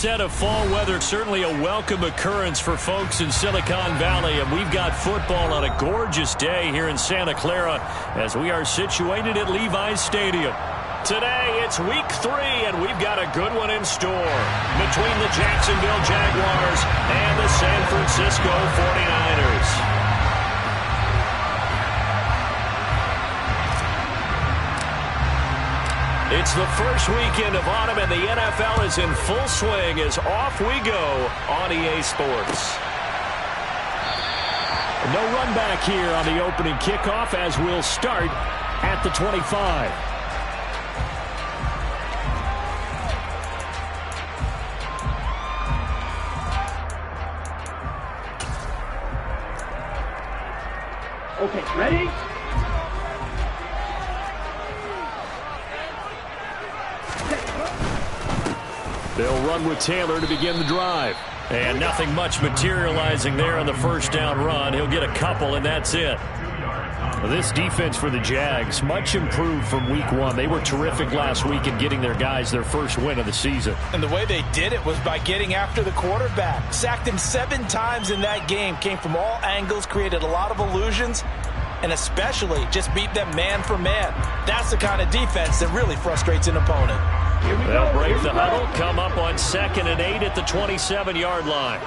onset of fall weather, certainly a welcome occurrence for folks in Silicon Valley. And we've got football on a gorgeous day here in Santa Clara as we are situated at Levi's Stadium. Today, it's week 3, and we've got a good one in store between the Jacksonville Jaguars and the San Francisco 49ers. It's the first weekend of autumn, and the NFL is in full swing as off we go on EA Sports. No run back here on the opening kickoff as we'll start at the 25. Okay, ready? They'll run with Taylor to begin the drive. And nothing much materializing there on the first down run. He'll get a couple, and that's it. This defense for the Jags, much improved from week 1. They were terrific last week in getting their guys their first win of the season. And the way they did it was by getting after the quarterback. Sacked him 7 times in that game. Came from all angles, created a lot of illusions, and especially just beat them man for man. That's the kind of defense that really frustrates an opponent. They'll break the huddle, come up on 2nd and 8 at the 27-yard line.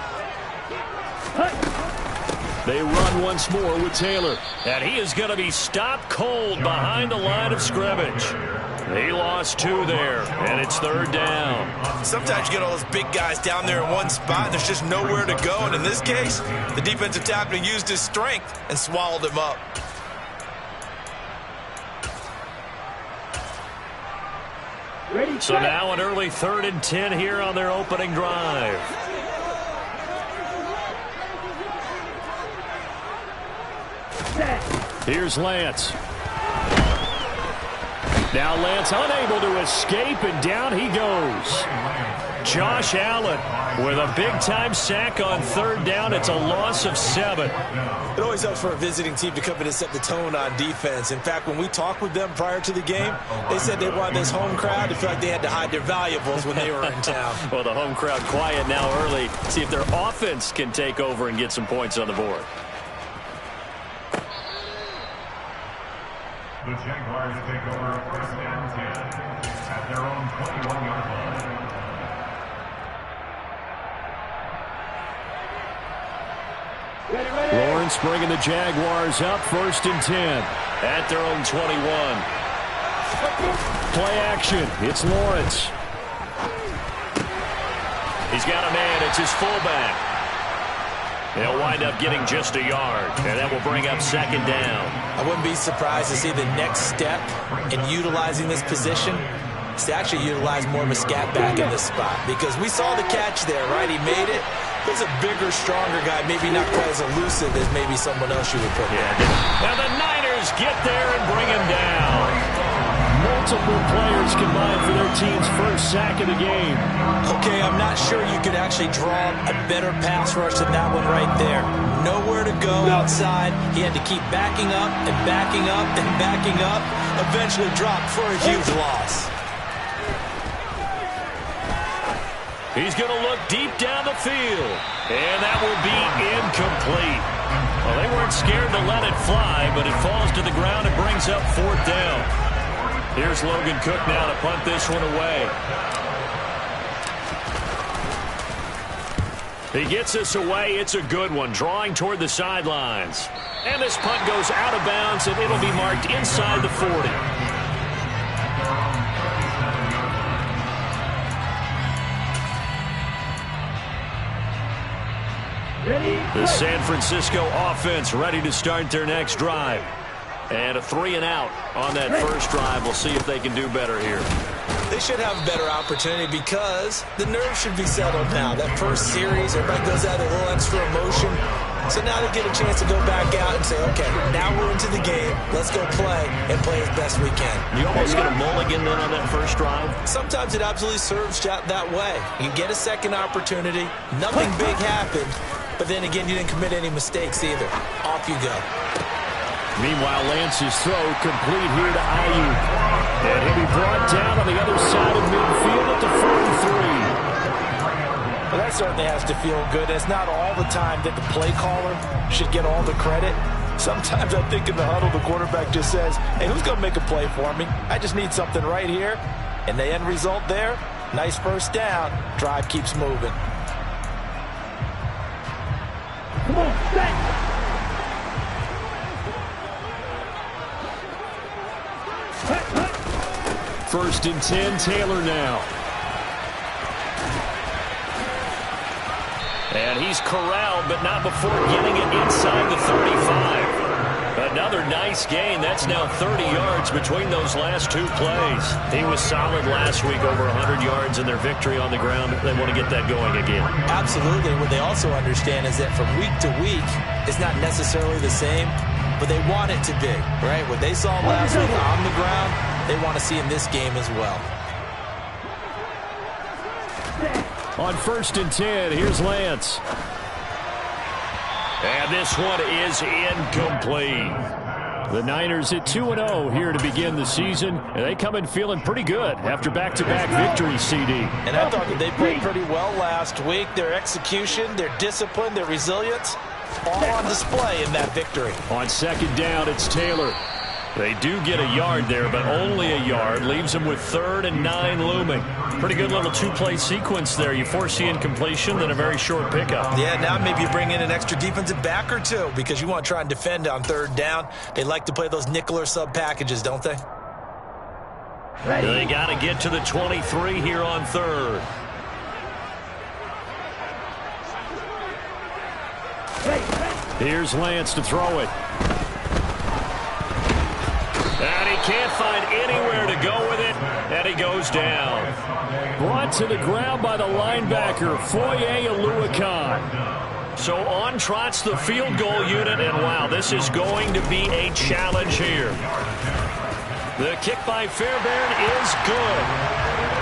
They run once more with Taylor. And he is going to be stopped cold behind the line of scrimmage. He lost 2 there, and it's 3rd down. Sometimes you get all those big guys down there in one spot, and there's just nowhere to go. And in this case, the defensive tackle used his strength and swallowed him up. So now an early 3rd and 10 here on their opening drive. Here's Lance. Now Lance unable to escape, and down he goes. Josh Allen with a big-time sack on 3rd down. It's a loss of 7. It always helps for a visiting team to come in and set the tone on defense. In fact, when we talked with them prior to the game, they said they wanted this home crowd to feel like they had to hide their valuables when they were in town. Well, the home crowd quiet now early. See if their offense can take over and get some points on the board. The Jaguars take over 1st and 10 at their own 21-yard line. Lawrence bringing the Jaguars up 1st and 10 at their own 21. Play action. It's Lawrence. He's got a man. It's his fullback. They'll wind up getting just a yard, and that will bring up 2nd down. I wouldn't be surprised to see the next step in utilizing this position is to actually utilize more of a scat back in this spot, because we saw the catch there, right? He made it. He's a bigger, stronger guy, maybe not quite as elusive as maybe someone else you would put there. Now the Niners get there and bring him down. Multiple players combined for their team's first sack of the game. Okay, I'm not sure you could actually draw a better pass rush than that one right there. Nowhere to go outside. He had to keep backing up and backing up and backing up. Eventually dropped for a huge loss. He's going to look deep down the field, and that will be incomplete. Well, they weren't scared to let it fly, but it falls to the ground and brings up 4th down. Here's Logan Cook now to punt this one away. He gets us away. It's a good one, drawing toward the sidelines. And this punt goes out of bounds, and it'll be marked inside the 40. The San Francisco offense ready to start their next drive. And a 3-and-out on that first drive. We'll see if they can do better here. They should have a better opportunity because the nerves should be settled now. That first series, everybody goes out a little extra emotion. So now they get a chance to go back out and say, okay, now we're into the game. Let's go play and play as best we can. You almost get a mulligan then on that first drive? Sometimes it absolutely serves that way. You get a second opportunity. Nothing big happened. But then again, you didn't commit any mistakes either. Off you go. Meanwhile, Lance's throw complete here to Ayuk. And he'll be brought down on the other side of midfield at the 43. Well, that certainly has to feel good. It's not all the time that the play caller should get all the credit. Sometimes I think in the huddle, the quarterback just says, hey, who's going to make a play for me? I just need something right here. And the end result there, nice first down. Drive keeps moving. Come on, set. First and 10, Taylor now. And he's corralled, but not before getting it inside the 35. Another nice gain. That's now 30 yards between those last two plays. He was solid last week, over 100 yards in their victory on the ground. They want to get that going again. Absolutely. What they also understand is that from week to week, it's not necessarily the same, but they want it to be, right? What they saw last week on the ground, they want to see in this game as well. On first and 10, here's Lance. And this one is incomplete. The Niners at 2-0 here to begin the season. And they come in feeling pretty good after back-to-back victories, CD. And I thought that they played pretty well last week. Their execution, their discipline, their resilience, all on display in that victory. On second down, it's Taylor. They do get a yard there, but only a yard. Leaves them with 3rd and 9 looming. Pretty good little two-play sequence there. You force the incompletion, then a very short pickup. Yeah, now maybe you bring in an extra defensive back or two because you want to try and defend on 3rd down. They like to play those nickel or sub packages, don't they? They got to get to the 23 here on 3rd. Here's Lance to throw it. And he can't find anywhere to go with it, and he goes down. Brought to the ground by the linebacker, Foye Oluwakan. So on trots the field goal unit, and wow, this is going to be a challenge here. The kick by Fairbairn is good.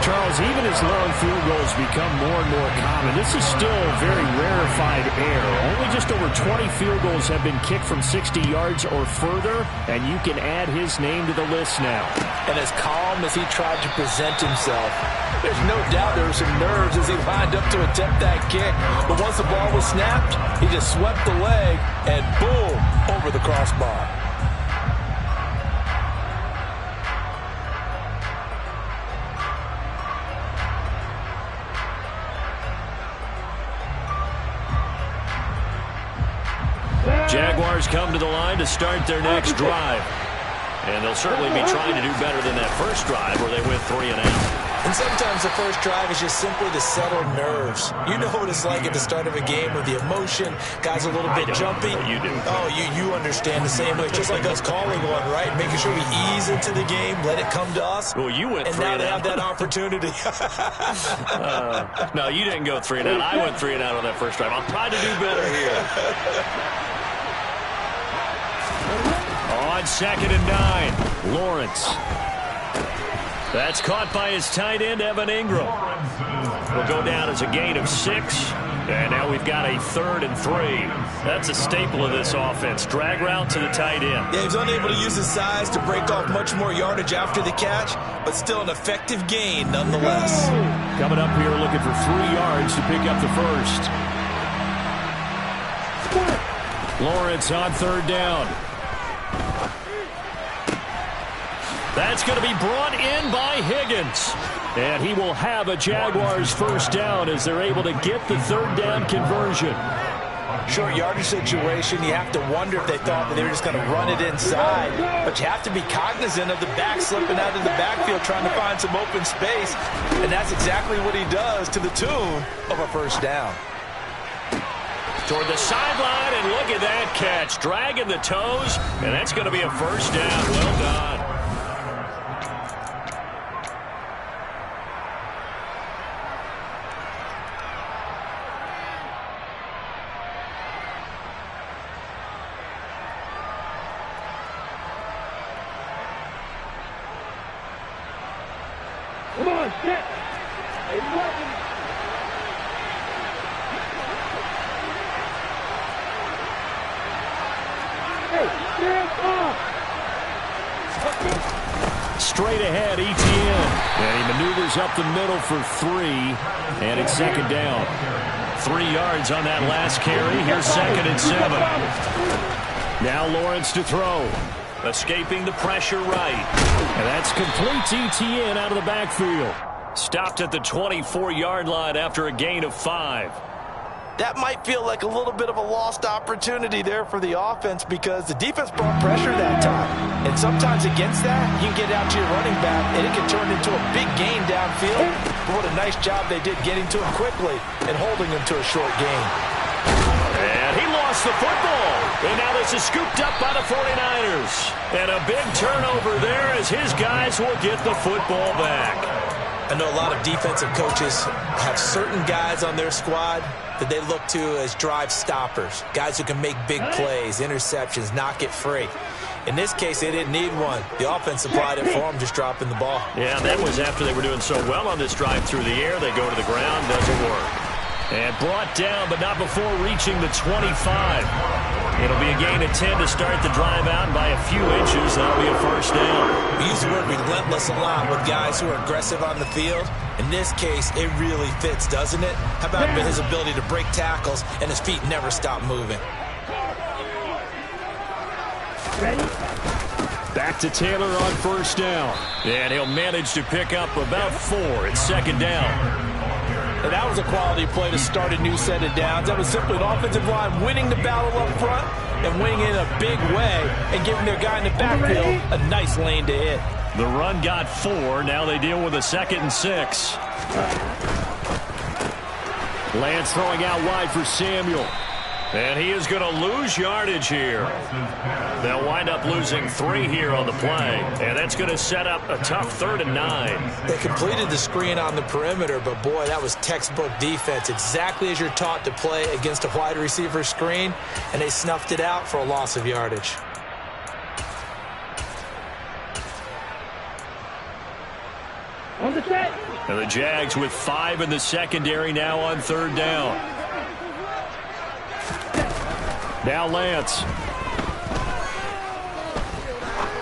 Charles, even as long field goals become more and more common, this is still very rarefied air. Only just over 20 field goals have been kicked from 60 yards or further, and you can add his name to the list now. And as calm as he tried to present himself, there's no doubt there were some nerves as he lined up to attempt that kick. But once the ball was snapped, he just swept the leg and boom, over the crossbar. Jaguars come to the line to start their next drive. And they'll certainly be trying to do better than that first drive where they went 3 and out. And sometimes the first drive is just simply to settle nerves. You know what it's like at the start of a game with the emotion. Guys a little bit jumpy. You do. Oh, you understand the same way. It's just like us calling one, right? Making sure we ease into the game, let it come to us. Well, you went 3 and out. And now they have that opportunity. No, you didn't go 3 and out. I went 3 and out on that first drive. I'll try to do better here. On 2nd and 9, Lawrence. That's caught by his tight end, Evan Ingram. Will go down as a gain of 6. And now we've got a 3rd and 3. That's a staple of this offense. Drag route to the tight end. Yeah, he's unable to use his size to break off much more yardage after the catch, but still an effective gain nonetheless. Coming up here looking for 3 yards to pick up the first. Lawrence on 3rd down. That's going to be brought in by Higgins. And he will have a Jaguars first down as they're able to get the 3rd down conversion. Short yardage situation, you have to wonder if they thought that they were just going to run it inside. But you have to be cognizant of the back slipping out of the backfield trying to find some open space. And that's exactly what he does to the tune of a first down. Toward the sideline, and look at that catch. Dragging the toes, and that's going to be a first down. Well done. Come on, set. Straight ahead, ETN. And he maneuvers up the middle for 3, and it's second down. 3 yards on that last carry. Here's 2nd and 7. Now Lawrence to throw. Escaping the pressure right. And that's complete to Etienne out of the backfield. Stopped at the 24-yard line after a gain of 5. That might feel like a little bit of a lost opportunity there for the offense because the defense brought pressure that time. And sometimes against that, you can get out to your running back, and it can turn into a big gain downfield. But what a nice job they did getting to him quickly and holding him to a short gain. And he lost the football. And now this is scooped up by the 49ers. And a big turnover there as his guys will get the football back. I know a lot of defensive coaches have certain guys on their squad that they look to as drive stoppers, guys who can make big plays, interceptions, knock it free. In this case, they didn't need one. The offense supplied it for them, just dropping the ball. Yeah, that was after they were doing so well on this drive through the air. They go to the ground, doesn't work. And brought down, but not before reaching the 25. It'll be a gain of 10 to start the drive out by a few inches. That'll be a first down. We use the word relentless a lot with guys who are aggressive on the field. In this case, it really fits, doesn't it? How about his ability to break tackles and his feet never stop moving? Ready? Back to Taylor on first down. And he'll manage to pick up about 4. It's second down. And that was a quality play to start a new set of downs. That was simply an offensive line winning the battle up front and winning it in a big way and giving their guy in the backfield a nice lane to hit. The run got 4. Now they deal with a 2nd and 6. Lance throwing out wide for Samuel. And he is going to lose yardage here. They'll wind up losing 3 here on the play. And that's going to set up a tough 3rd and 9. They completed the screen on the perimeter, but boy, that was textbook defense. Exactly as you're taught to play against a wide receiver screen, and they snuffed it out for a loss of yardage. On the set. And the Jags with 5 in the secondary now on 3rd down. Now Lance.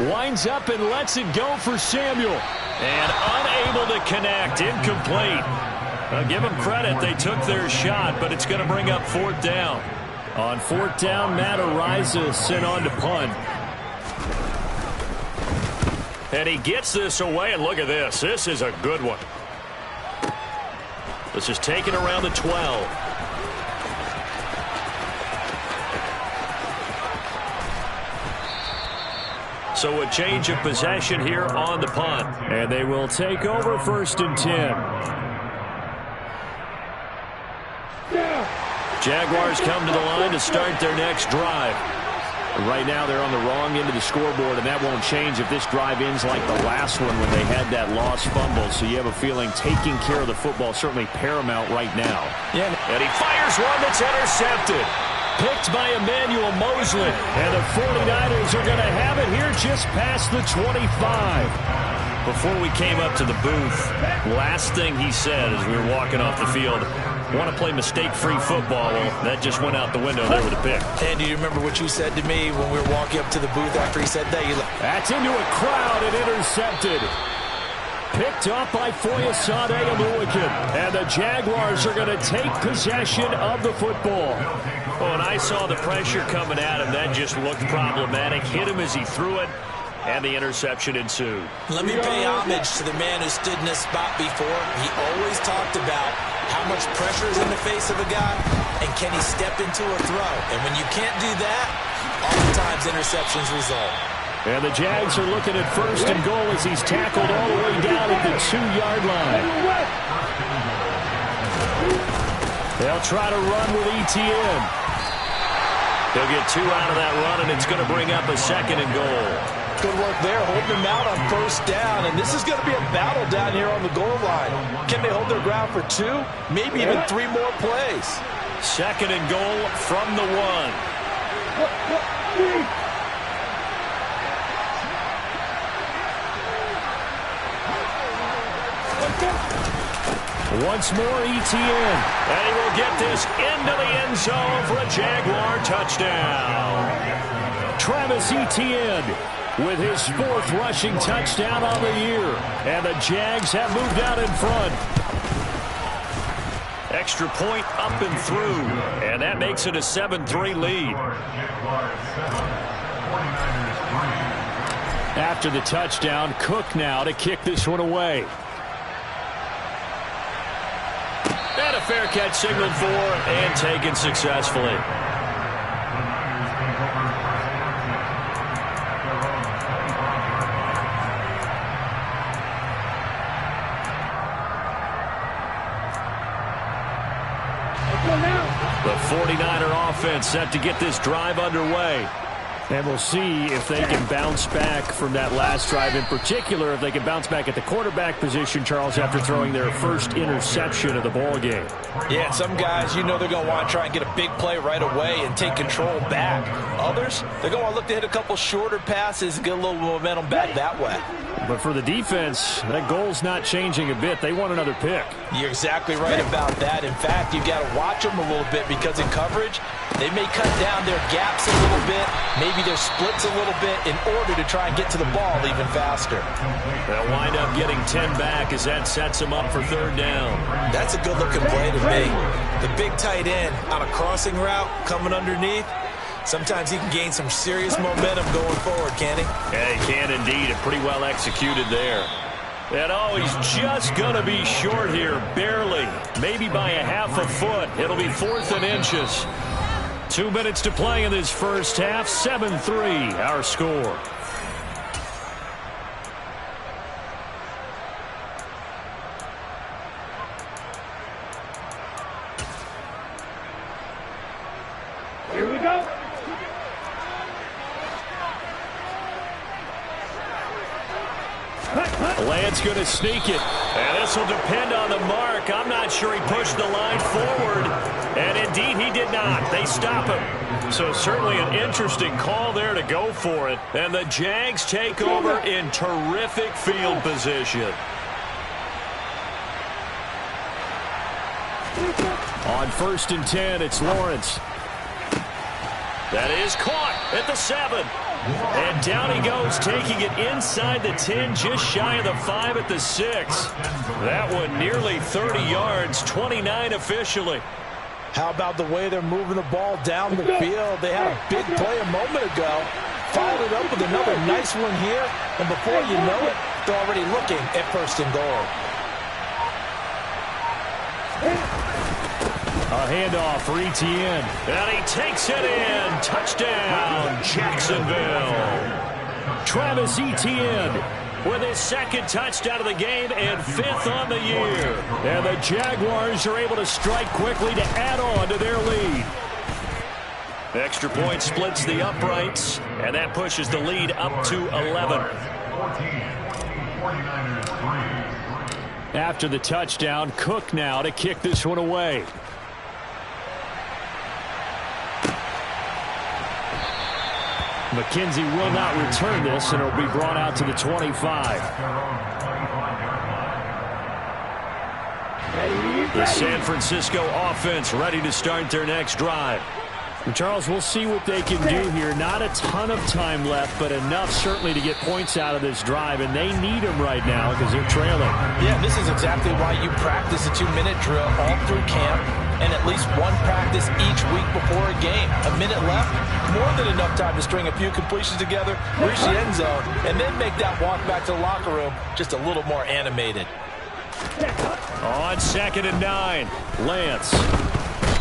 Winds up and lets it go for Samuel. And unable to connect. Incomplete. Give them credit. They took their shot, but it's going to bring up 4th down. On 4th down, Matt Ariza sent on to punt. And he gets this away, and look at this. This is a good one. This is taken around the 12. So a change of possession here on the punt. And they will take over 1st and 10. Jaguars come to the line to start their next drive. Right now they're on the wrong end of the scoreboard, and that won't change if this drive ends like the last one when they had that lost fumble. So you have a feeling taking care of the football is certainly paramount right now. Yeah, and he fires one that's intercepted. Picked by Emmanuel Mosley. And the 49ers are going to have it here just past the 25. Before we came up to the booth, last thing he said as we were walking off the field, want to play mistake-free football. Well, that just went out the window there with a pick. And do you remember what you said to me when we were walking up to the booth after he said that? That's into a crowd and intercepted. Picked up by Foyesade Aluakin. And the Jaguars are going to take possession of the football. Oh, and I saw the pressure coming at him. That just looked problematic. Hit him as he threw it, and the interception ensued. Let me pay homage to the man who stood in this spot before. He always talked about how much pressure is in the face of a guy, and can he step into a throw. And when you can't do that, oftentimes interceptions result. And the Jags are looking at 1st and goal as he's tackled all the way down at the 2-yard line. They'll try to run with Etienne. He'll get 2 out of that run, and it's going to bring up a 2nd and goal. Good work there, holding them out on 1st down, and this is going to be a battle down here on the goal line. Can they hold their ground for 2, maybe even 3 more plays? 2nd and goal from the 1. Once more, Etienne. And he will get this into the end zone for a Jaguar touchdown. Travis Etienne. with his 4th rushing touchdown on the year. And the Jags have moved out in front. Extra point up and through. And that makes it a 7-3 lead. After the touchdown, Cook now to kick this one away. And a fair catch signaled for and taken successfully. The 49er offense set to get this drive underway. And we'll see if they can bounce back from that last drive, in particular if they can bounce back at the quarterback position, Charles, after throwing their first interception of the ball game. Yeah, some guys, you know they're going to want to try and get a big play right away and take control back. Others, they're going to want to look to hit a couple shorter passes and get a little momentum back that way. But for the defense, that goal's not changing a bit. They want another pick. You're exactly right about that. In fact, you've got to watch them a little bit because in coverage, they may cut down their gaps a little bit, maybe their splits a little bit in order to try and get to the ball even faster. They'll wind up getting 10 back as that sets them up for 3rd down. That's a good-looking play to me. The big tight end on a crossing route coming underneath. Sometimes he can gain some serious momentum going forward, can't he? Yeah, he can indeed. And pretty well executed there. And oh, he's just going to be short here, barely. Maybe by a half a foot. It'll be 4th and inches. 2 minutes to play in this first half. 7-3, our score. Here we go. Lance going to sneak it. And this will depend on the mark. I'm not sure he pushed the line forward. And indeed, he did not. They stop him. So certainly an interesting call there to go for it. And the Jags take over in terrific field position. On 1st and 10, it's Lawrence. That is caught at the 7. And down he goes, taking it inside the 10, just shy of the 5 at the 6. That one nearly 30 yards, 29 officially. How about the way they're moving the ball down the field? They had a big play a moment ago. Followed it up with another nice one here. And before you know it, they're already looking at 1st and goal. A handoff for Etienne. And he takes it in. Touchdown, Jacksonville. Travis Etienne with his 2nd touchdown of the game and 5th on the year. And the Jaguars are able to strike quickly to add on to their lead. Extra point splits the uprights, and that pushes the lead up to 11. After the touchdown, Cook now to kick this one away. McKenzie will not return this, and it'll be brought out to the 25. The San Francisco offense ready to start their next drive. And Charles, we'll see what they can do here. Not a ton of time left, but enough certainly to get points out of this drive, and they need them right now because they're trailing. Yeah, this is exactly why you practice a 2-minute drill all through camp and at least one practice each week before a game. A minute left, more than enough time to string a few completions together, reach the end zone, and then make that walk back to the locker room just a little more animated. On 2nd and 9, Lance.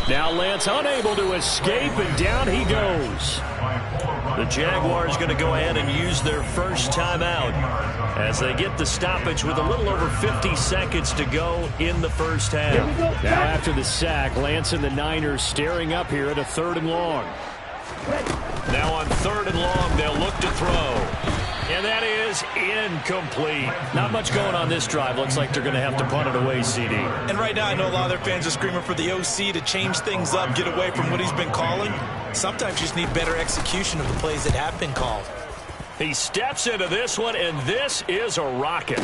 Now Lance unable to escape, and down he goes. The Jaguars going to go ahead and use their first timeout as they get the stoppage with a little over 50 seconds to go in the first half. Now after the sack, Lance and the Niners staring up here at a 3rd and long. Now on 3rd and long, they'll look to throw. And that is incomplete. Not much going on this drive. Looks like they're going to have to punt it away, CD. And right now, I know a lot of their fans are screaming for the OC to change things up, get away from what he's been calling. Sometimes you just need better execution of the plays that have been called. He steps into this one, and this is a rocket.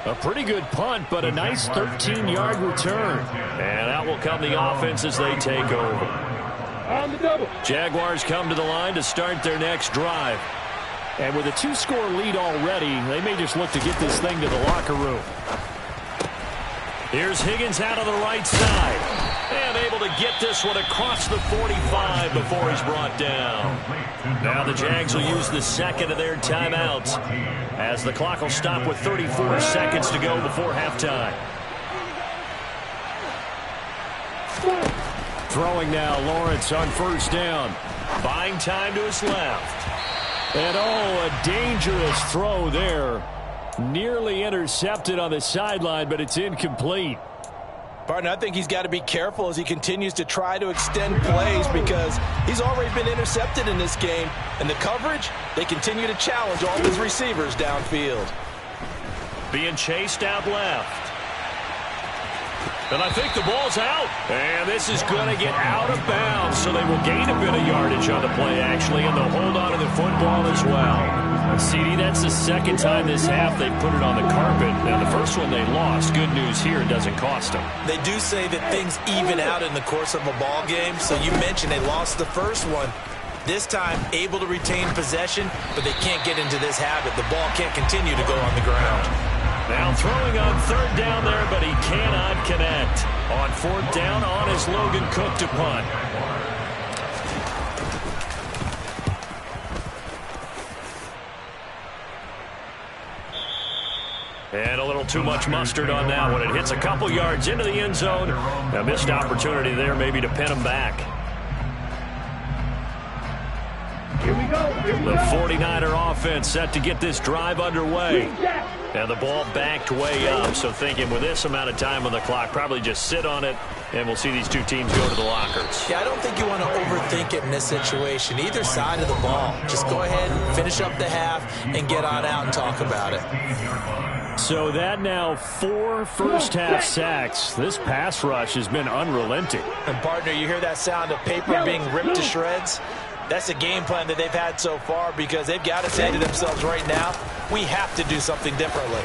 A pretty good punt, but a nice 13-yard return. And out will come the offense as they take over. On the double. Jaguars come to the line to start their next drive. And with a 2-score lead already, they may just look to get this thing to the locker room. Here's Higgins out of the right side. And able to get this one across the 45 before he's brought down. Now the Jags will use the second of their timeouts, as the clock will stop with 34 seconds to go before halftime. Throwing now, Lawrence on first down. Buying time to his left. And a dangerous throw there. Nearly intercepted on the sideline, but it's incomplete. Partner, I think he's got to be careful as he continues to try to extend plays because he's already been intercepted in this game. And the coverage, they continue to challenge all of his receivers downfield. Being chased out left. And I think the ball's out. And this is going to get out of bounds, so they will gain a bit of yardage on the play, actually, and they'll hold on to the football as well. CD, that's the second time this half they've put it on the carpet. Now, the first one they lost. Good news here, it doesn't cost them. They do say that things even out in the course of a ball game. So you mentioned they lost the first one. This time, able to retain possession, but they can't get into this habit. The ball can't continue to go on the ground. Now throwing on third down there, but he cannot connect. On fourth down, on is Logan Cook to punt. And a little too much mustard on that one. It hits a couple yards into the end zone. A missed opportunity there maybe to pin him back. Here we go. Here we The go. 49er offense set to get this drive underway. And the ball backed way up, so thinking with this amount of time on the clock, probably just sit on it, and we'll see these two teams go to the lockers. Yeah, I don't think you want to overthink it in this situation. Either side of the ball. Just go ahead and finish up the half and get on out and talk about it. So that now 4 first-half sacks. This pass rush has been unrelenting. And, partner, you hear that sound of paper being ripped to shreds? That's a game plan that they've had so far because they've got to say to themselves right now, we have to do something differently.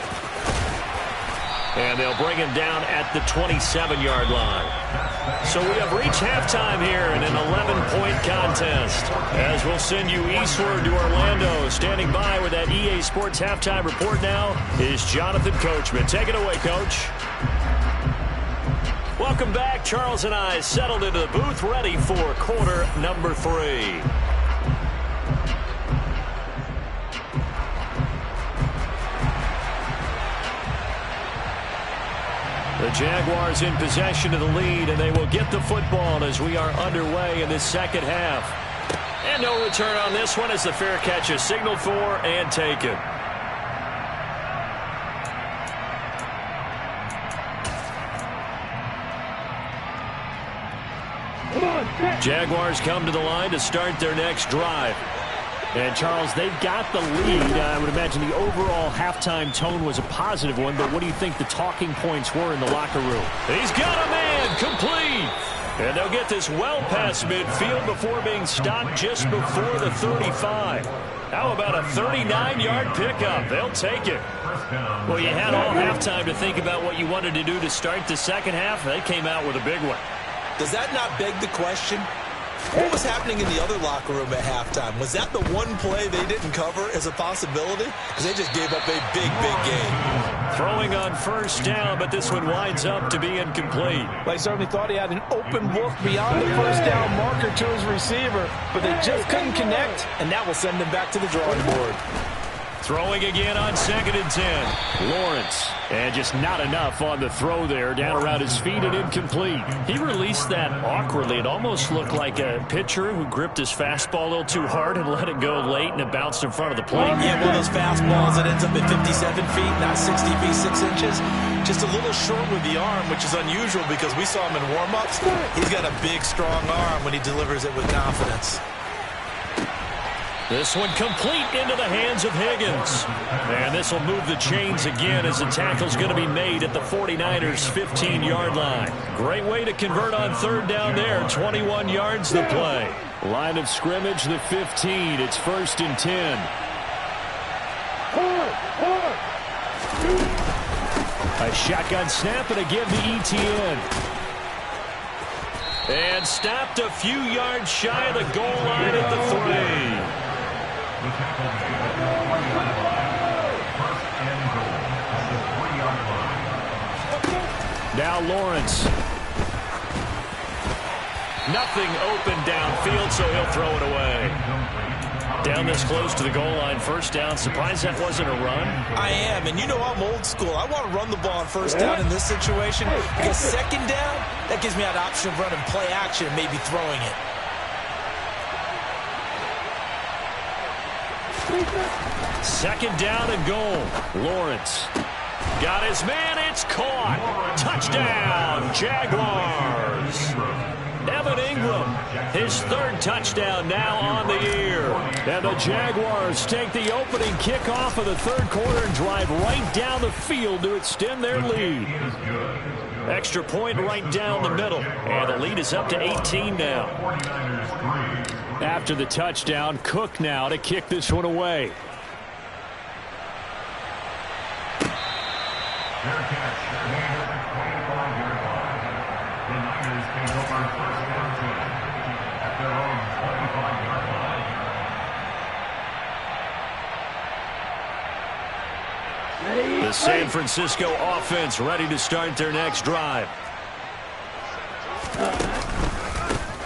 And they'll bring him down at the 27-yard line. So we have reached halftime here in an 11-point contest. As we'll send you eastward to Orlando. Standing by with that EA Sports halftime report now is Jonathan Coachman. Take it away, Coach. Welcome back. Charles and I settled into the booth, ready for quarter number 3. The Jaguars in possession of the lead, and they will get the football as we are underway in this second half. And no return on this one as the fair catch is signaled for and taken. Jaguars come to the line to start their next drive. And, Charles, they've got the lead. I would imagine the overall halftime tone was a positive one, but what do you think the talking points were in the locker room? He's got a man, complete. And they'll get this well past midfield before being stopped just before the 35. How about a 39-yard pickup? They'll take it. Well, you had all halftime to think about what you wanted to do to start the second half. They came out with a big one. Does that not beg the question? What was happening in the other locker room at halftime? Was that the one play they didn't cover as a possibility? Because they just gave up a big, big game. Throwing on first down, but this one winds up to be incomplete. They certainly thought he had an open look beyond the first down marker to his receiver, but they just couldn't connect, and that will send them back to the drawing board. Throwing again on 2nd and 10. Lawrence. And just not enough on the throw there. Down around his feet and incomplete. He released that awkwardly. It almost looked like a pitcher who gripped his fastball a little too hard and let it go late, and it bounced in front of the plate. Yeah, one of those fastballs that ends up at 57 feet, not 60 feet, 6 inches. Just a little short with the arm, which is unusual because we saw him in warm-ups. He's got a big, strong arm when he delivers it with confidence. This one complete into the hands of Higgins. And this will move the chains again as the tackle's going to be made at the 49ers' 15-yard line. Great way to convert on third down there. 21 yards to play. Line of scrimmage, the 15. It's 1st and 10. A shotgun snap and a give to ETN. And stopped a few yards shy of the goal line at the 3. The tackle made at the 3-yard line. First and goal at the 3-yard line. Now Lawrence. Nothing open downfield, so he'll throw it away. Down this close to the goal line, first down. Surprised that wasn't a run? I am, and you know I'm old school. I want to run the ball on first down in this situation because second down, that gives me an option of running play action and maybe throwing it. Second down and goal. Lawrence got his man. It's caught. Touchdown, Jaguars. Evan Ingram, his third touchdown now on the year. And the Jaguars take the opening kickoff of the third quarter and drive right down the field to extend their lead. Extra point right down the middle. And the lead is up to 18 now. After the touchdown, Cook now to kick this one away. Their catch made at the 25-yard line. The Niners take over first and 10 at their own 25-yard line. The San Francisco offense ready to start their next drive.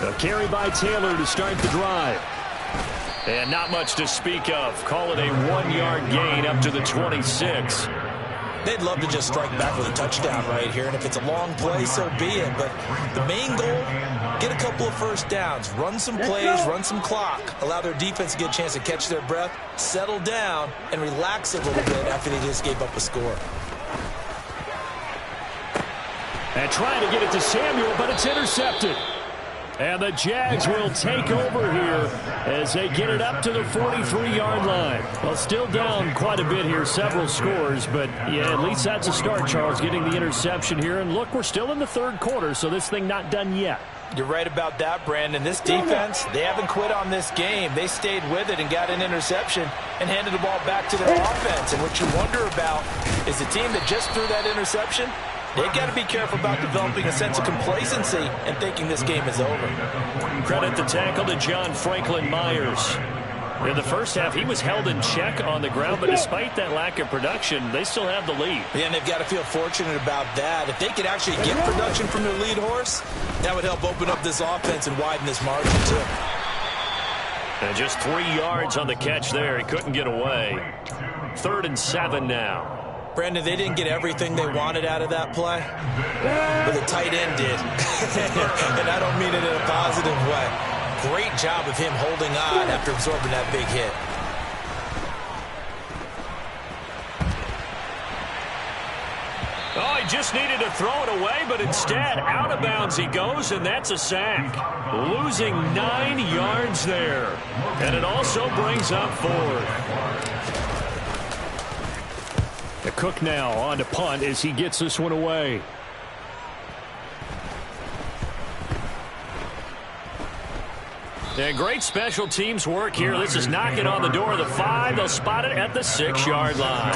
A carry by Taylor to start the drive. And not much to speak of. Call it a 1-yard gain up to the 26. They'd love to just strike back with a touchdown right here, and if it's a long play, so be it. But the main goal, get a couple of first downs, run some plays, run some clock, allow their defense to get a chance to catch their breath, settle down, and relax a little bit after they just gave up a score. And trying to get it to Samuel, but it's intercepted. And the Jags will take over here as they get it up to the 43-yard line. Well, still down quite a bit here, several scores, but yeah, at least that's a start, Charles, getting the interception here. And look, we're still in the third quarter, so this thing not done yet. You're right about that, Brandon. This defense, they haven't quit on this game. They stayed with it and got an interception and handed the ball back to their offense. And what you wonder about is the team that just threw that interception, they've got to be careful about developing a sense of complacency and thinking this game is over. Credit the tackle to John Franklin Myers. In the first half, he was held in check on the ground, but despite that lack of production, they still have the lead. Yeah, and they've got to feel fortunate about that. If they could actually get production from their lead horse, that would help open up this offense and widen this margin, too. And just 3 yards on the catch there. He couldn't get away. 3rd and 7 now. Brandon, they didn't get everything they wanted out of that play, but the tight end did. And I don't mean it in a positive way. Great job of him holding on after absorbing that big hit. Oh, he just needed to throw it away, but instead, out of bounds he goes, and that's a sack. Losing 9 yards there. And it also brings up 4th. The Cook now on to punt as he gets this one away. And great special teams work here. This is knocking on the door of the 5. They'll spot it at the 6-yard line.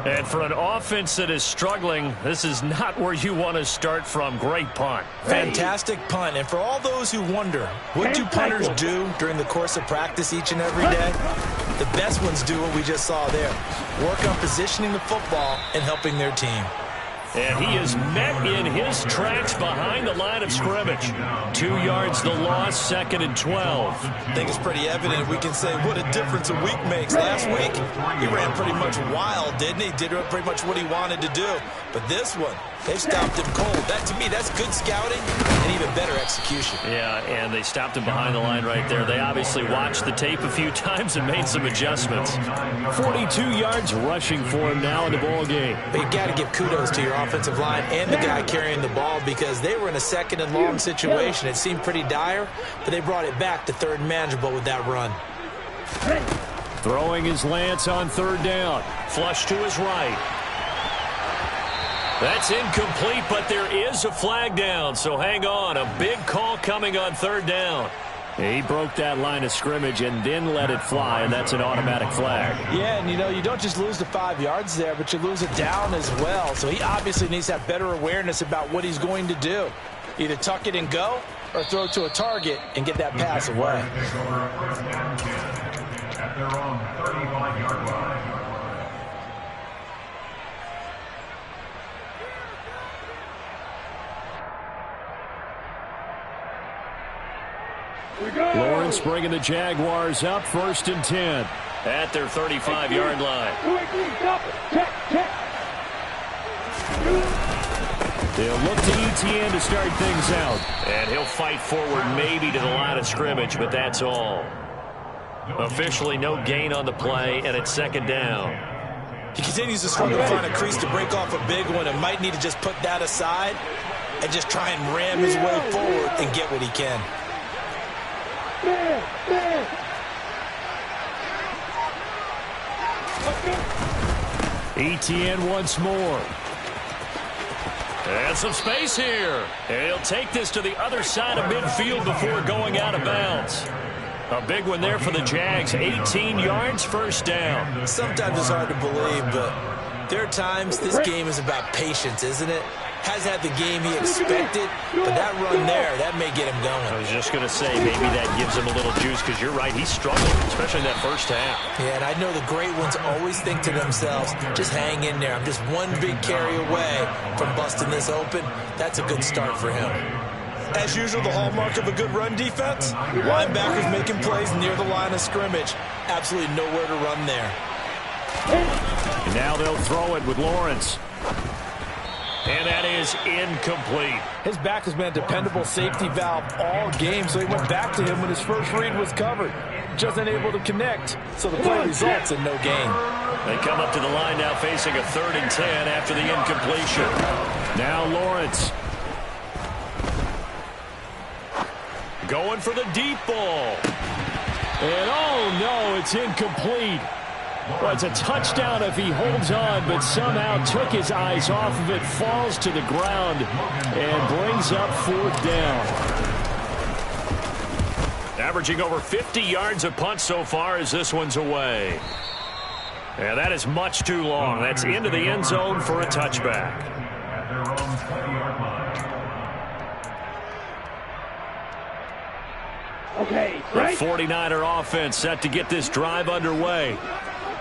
And for an offense that is struggling, this is not where you want to start from. Great punt. Fantastic punt. And for all those who wonder, what do punters do during the course of practice each and every day? The best ones do what we just saw there. Work on positioning the football and helping their team. And he is met in his tracks behind the line of scrimmage. 2 yards the loss, 2nd and 12. I think it's pretty evident. We can say what a difference a week makes. Last week, he ran pretty much wild, didn't he? Did pretty much what he wanted to do. But this one, they've stopped him cold. That, to me, that's good scouting and even better execution. Yeah, and they stopped him behind the line right there. They obviously watched the tape a few times and made some adjustments. 42 yards rushing for him now in the ball game. But you've got to give kudos to your offensive line and the guy carrying the ball because they were in a 2nd and long situation. It seemed pretty dire, but they brought it back to 3rd and manageable with that run. Throwing his Lance on 3rd down. Flush to his right. That's incomplete, but there is a flag down, so hang on. A big call coming on 3rd down. He broke that line of scrimmage and then let it fly, and that's an automatic flag. Yeah, and you don't just lose the 5 yards there, but you lose it down as well. So he obviously needs to have better awareness about what he's going to do. Either tuck it and go or throw it to a target and get that pass away. At their own 35-yard line. Lawrence bringing the Jaguars up, 1st and 10 at their 35-yard line. They'll look to ETN to start things out. And he'll fight forward maybe to the line of scrimmage, but that's all. Officially no gain on the play, and it's 2nd down. He continues to struggle to find a crease to break off a big one and might need to just put that aside and just try and ram his way forward and get what he can. ETN once more. And some space here. And he'll take this to the other side of midfield before going out of bounds. A big one there for the Jags. 18 yards, 1st down. Sometimes it's hard to believe, but there are times this game is about patience, isn't it? Has had the game he expected, but that run there, that may get him going. I was just going to say, maybe that gives him a little juice, because you're right, he's struggling, especially in that first half. Yeah, and I know the great ones always think to themselves, just hang in there. I'm just one big carry away from busting this open. That's a good start for him. As usual, the hallmark of a good run defense, linebackers making plays near the line of scrimmage. Absolutely nowhere to run there. And now they'll throw it with Lawrence. And that is incomplete. His back has been a dependable safety valve all game, so he went back to him when his first read was covered. Just unable to connect, so the play results in no gain. They come up to the line now facing a 3rd and 10 after the incompletion. Now Lawrence. Going for the deep ball. And oh no, it's incomplete. Well, it's a touchdown if he holds on, but somehow took his eyes off of it, falls to the ground, and brings up 4th down. Averaging over 50 yards a punt so far as this one's away. And that is much too long. That's into the end zone for a touchback. At their own 20-yard line. Okay, The right? 49er offense set to get this drive underway.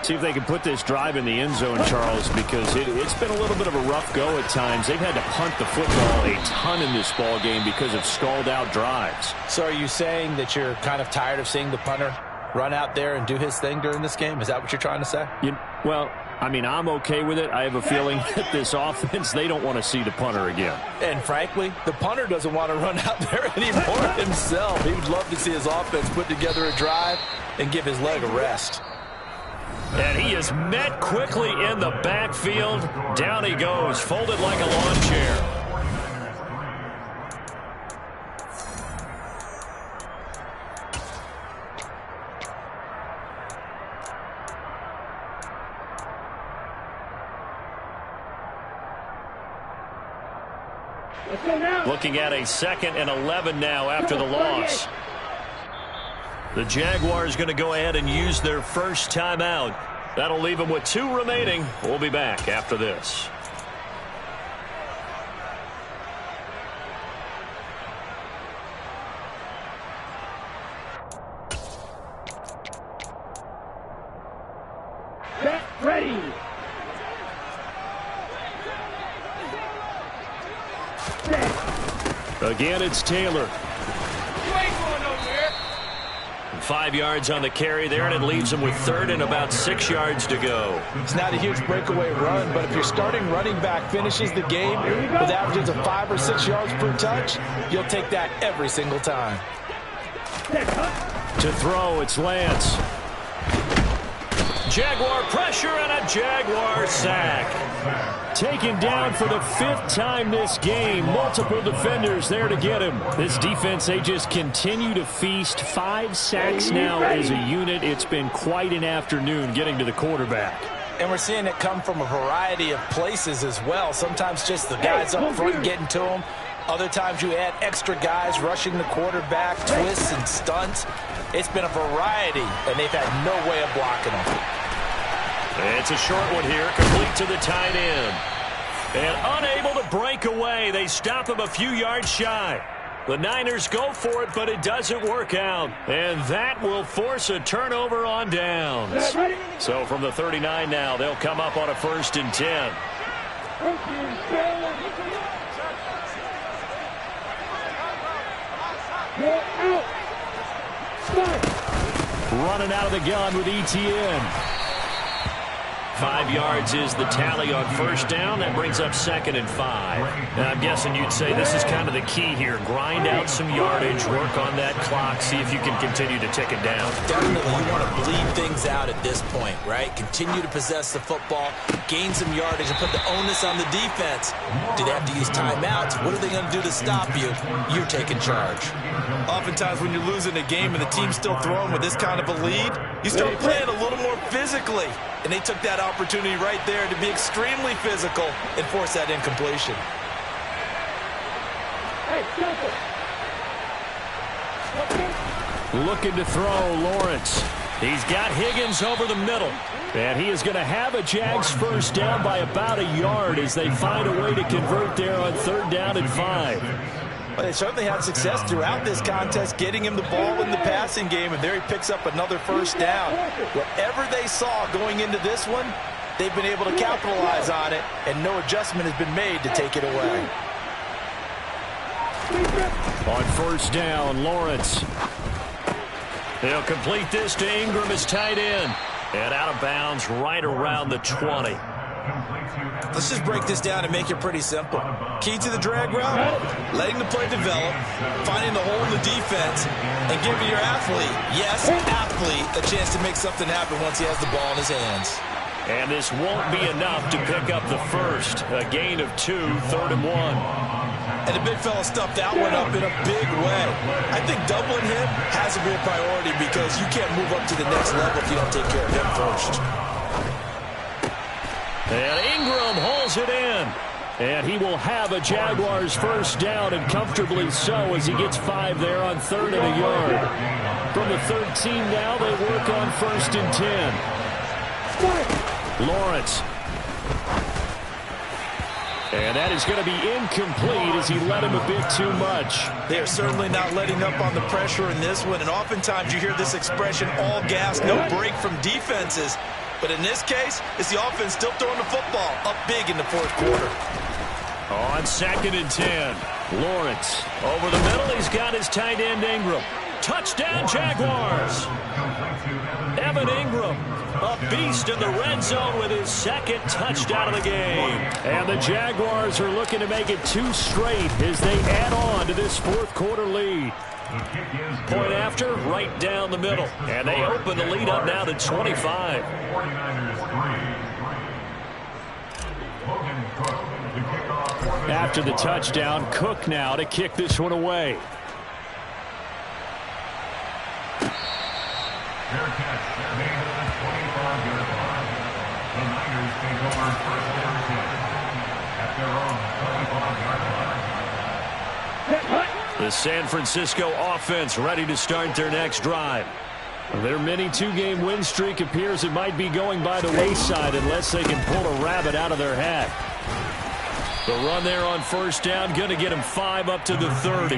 See if they can put this drive in the end zone, Charles, because it's been a little bit of a rough go at times. They've had to punt the football a ton in this ball game because of stalled out drives. So are you saying that you're kind of tired of seeing the punter run out there and do his thing during this game? Is that what you're trying to say? Well, I mean, I'm okay with it. I have a feeling that this offense, they don't want to see the punter again. And frankly, the punter doesn't want to run out there anymore himself. He would love to see his offense put together a drive and give his leg a rest. And he is met quickly in the backfield. Down he goes, folded like a lawn chair. Let's go now. Looking at a 2nd and 11 now after the loss. The Jaguars going to go ahead and use their first timeout. That'll leave them with 2 remaining. We'll be back after this. Get ready. Again, it's Taylor. 5 yards on the carry there, and it leaves them with 3rd and about 6 yards to go. It's not a huge breakaway run, but if your starting running back finishes the game with averages of 5 or 6 yards per touch, you'll take that every single time. To throw, it's Lance. Jaguar pressure and a Jaguar sack. Taken down for the 5th time this game. Multiple defenders there to get him. This defense, they just continue to feast. 5 sacks now as a unit. It's been quite an afternoon getting to the quarterback. And we're seeing it come from a variety of places as well. Sometimes just the guys up front getting to him. Other times you add extra guys rushing the quarterback, twists and stunts. It's been a variety, and they've had no way of blocking them. It's a short one here, complete to the tight end. And unable to break away. They stop him a few yards shy. The Niners go for it, but it doesn't work out. And that will force a turnover on downs. So from the 39 now, they'll come up on a 1st and 10. Running out of the gun with ETN. 5 yards is the tally on 1st down. That brings up 2nd and 5. And I'm guessing you'd say this is kind of the key here. Grind out some yardage, work on that clock, see if you can continue to tick it down. Definitely, you want to bleed things out at this point, right? Continue to possess the football, gain some yardage, and put the onus on the defense. Do they have to use timeouts? What are they going to do to stop you? You're taking charge. Oftentimes when you're losing a game and the team's still throwing with this kind of a lead, you start playing a little more physically. And they took that opportunity right there to be extremely physical and force that incompletion. Looking to throw, Lawrence. He's got Higgins over the middle. And he is going to have a Jags 1st down by about a yard as they find a way to convert there on 3rd down and 5. Well, they certainly had success throughout this contest, getting him the ball in the passing game, and there he picks up another 1st down. Whatever they saw going into this one, they've been able to capitalize on it, and no adjustment has been made to take it away. On 1st down, Lawrence. He'll complete this to Ingram as tight end. And out of bounds right around the 20. Let's just break this down and make it pretty simple. Key to the drag route, letting the play develop, finding the hole in the defense, and giving your athlete, yes, athlete, a chance to make something happen once he has the ball in his hands. And this won't be enough to pick up the 1st. A gain of 2, 3rd and 1. And the big fella stuffed that one up in a big way. I think doubling him has to be a priority because you can't move up to the next level if you don't take care of him first. And Ingram hauls it in. And he will have a Jaguars 1st down, and comfortably so, as he gets 5 there on 3rd and a yard. From the 13 now, they work on 1st and 10. Lawrence. And that is going to be incomplete as he let him a bit too much. They are certainly not letting up on the pressure in this one, and oftentimes you hear this expression, all gas, no break from defenses. But in this case, it's the offense still throwing the football up big in the 4th quarter. On 2nd and 10, Lawrence over the middle. He's got his tight end Ingram. Touchdown Jaguars. Evan Ingram, a beast in the red zone with his 2nd touchdown of the game. And the Jaguars are looking to make it 2 straight as they add on to this 4th quarter lead. Point after, right down the middle. And they open the lead up now to 25. After the touchdown, Cook now to kick this one away. Fair catch made at the 25-yard line. The Niners take over 1st and 10 at their own 25-yard line. The San Francisco offense ready to start their next drive. Their mini 2-game win streak appears it might be going by the wayside unless they can pull a rabbit out of their hat. The run there on 1st down, going to get him 5 up to the 30.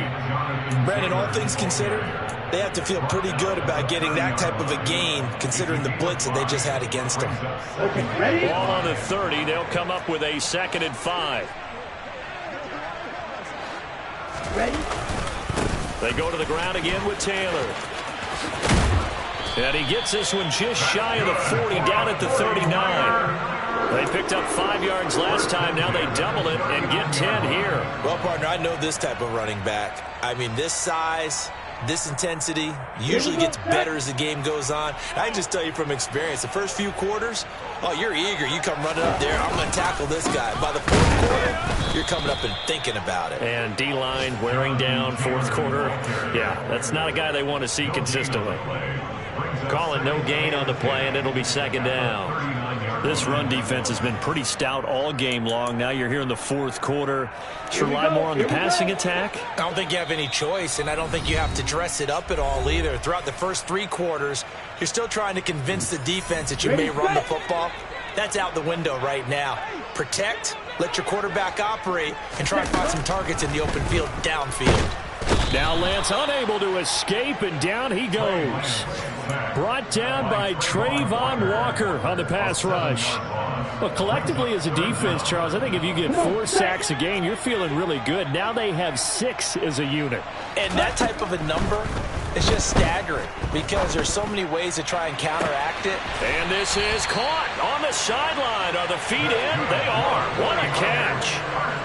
Brandon, all things considered, they have to feel pretty good about getting that type of a gain, considering the blitz that they just had against them. Ball on the 30. They'll come up with a 2nd and 5. They go to the ground again with Taylor. And he gets this one just shy of the 40, down at the 39. They picked up 5 yards last time. Now they double it and get 10 here. Well, partner, I know this type of running back. I mean, this size, this intensity usually gets better as the game goes on. I can just tell you from experience, the first few quarters, oh, you're eager. You come running up there, I'm going to tackle this guy. By the 4th quarter, you're coming up and thinking about it. And D-line wearing down 4th quarter. Yeah, that's not a guy they want to see consistently. Call it no gain on the play, and it'll be 2nd down. This run defense has been pretty stout all game long. Now you're here in the 4th quarter. Just rely more on the passing attack. I don't think you have any choice, and I don't think you have to dress it up at all either. Throughout the first 3 quarters, you're still trying to convince the defense that you may run the football. That's out the window right now. Protect let your quarterback operate, and try and find some targets in the open field downfield. Now Lance unable to escape, and down he goes. Brought down by Trayvon Walker on the pass rush. Well, collectively as a defense, Charles, I think if you get 4 sacks a game, you're feeling really good. Now they have 6 as a unit. And that type of a number is just staggering because there's so many ways to try and counteract it. And this is caught on the sideline. Are the feet in? They are. What a catch.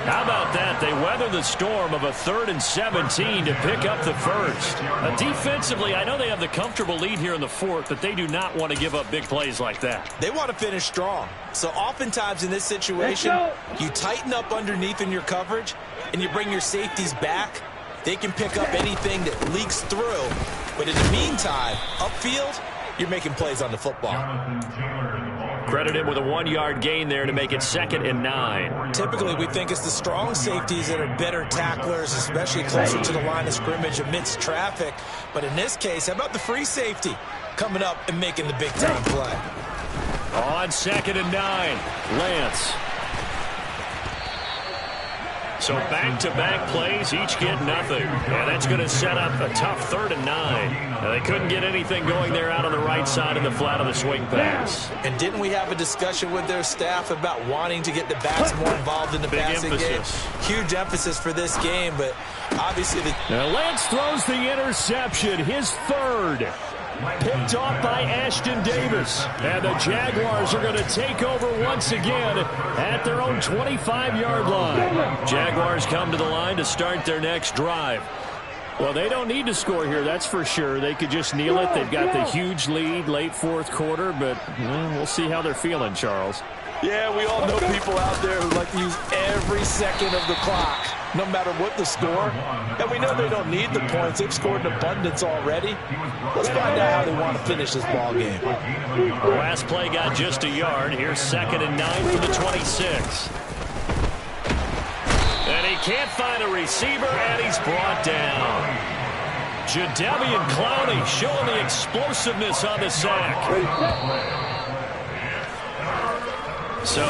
How about that? They weather the storm of a 3rd and 17 to pick up the first. Defensively, I know they have the comfortable lead here in the 4th, but they do not want to give up big plays like that. They want to finish strong. So oftentimes in this situation, you tighten up underneath in your coverage, and you bring your safeties back. They can pick up anything that leaks through. But in the meantime, upfield, you're making plays on the football. Credit him with a 1-yard gain there to make it 2nd and 9. Typically, we think it's the strong safeties that are better tacklers, especially closer to the line of scrimmage amidst traffic. But in this case, how about the free safety coming up and making the big-time play? On 2nd and 9, Lance. So back-to-back plays, each get nothing. And that's going to set up a tough 3rd and 9. They couldn't get anything going there out on the right side in the flat of the swing pass. And didn't we have a discussion with their staff about wanting to get the backs more involved in the passing game? Huge emphasis for this game, but obviously Now Lance throws the interception, his 3rd. Picked off by Ashton Davis. And the Jaguars are going to take over once again at their own 25-yard line. Jaguars come to the line to start their next drive. Well, they don't need to score here, that's for sure. They could just kneel it. They've got the huge lead, late 4th quarter, but we'll see how they're feeling, Charles. Yeah, we all know people out there who like to use every second of the clock, no matter what the score. And we know they don't need the points. They've scored in abundance already. Let's find out how they want to finish this ball game. The last play got just a yard. Here's 2nd and 9 from the 26. And he can't find a receiver, and he's brought down. Jadeveon Clowney showing the explosiveness on the sack. So